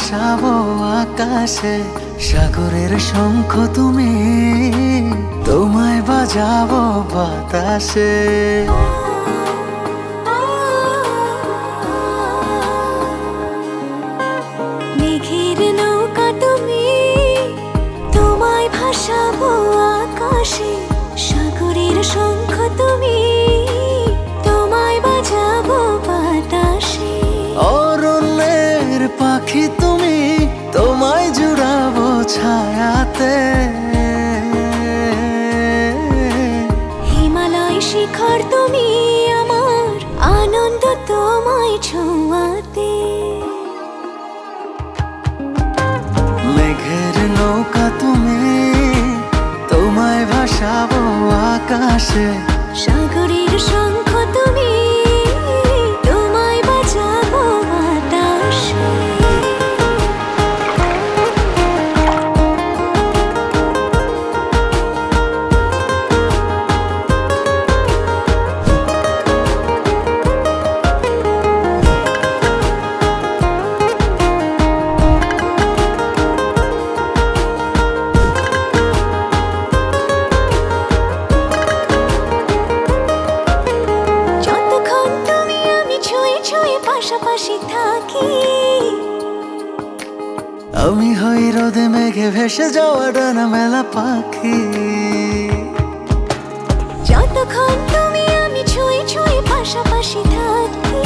ভাসাবো আকাশে, সাগরের শঙ্খ তুমি, তোমায় বাজাবো বাতাসে। মেঘের নৌকা তুমি, তোমায় ভাসাবো আকাশে, সাগরের শঙ্খ তুমি, তোমায় বাজাবো বাতাসে। অরণ্যের পাখি তুমি, তোমায় জুড়াবো ছায়াতে। হিমালয় শিখর তুমি, আমার আনন্দ তোমায় ছোঁয়াতে। মেঘের নৌকা তুমি, তোমায় ভাসাবো আকাশে, সাগরের শঙ্খ তুমি, তোমায় বাজাবো বাতাসে। পাশাপাশি থাকি, আমি হই রোদে মেঘে ভেসে যাওয়া ডানা মেলা পাখি। যতক্ষণ তুমি আমি ছুঁয়ে ছুঁয়ে পাশাপাশি থাকি,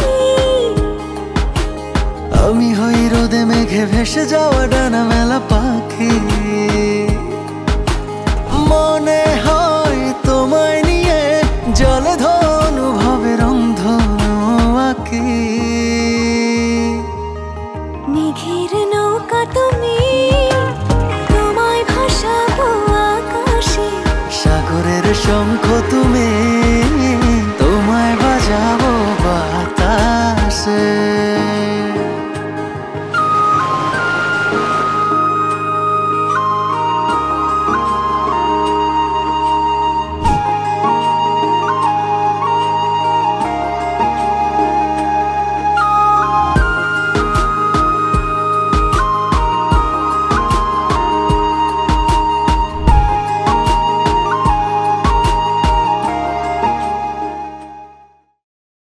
আমি হই রোদে মেঘে ভেসে যাওয়া ডানা মেলা পাখি। মনে হয় তোমায় নিয়ে জলে ধনুভাবে রংধনু আঁকি। মেঘের নৌকা তুমি, তোমায় ভাসাবো আকাশে, সাগরের শঙ্খ তুমি, তোমায় বাজাবো বাতাসে।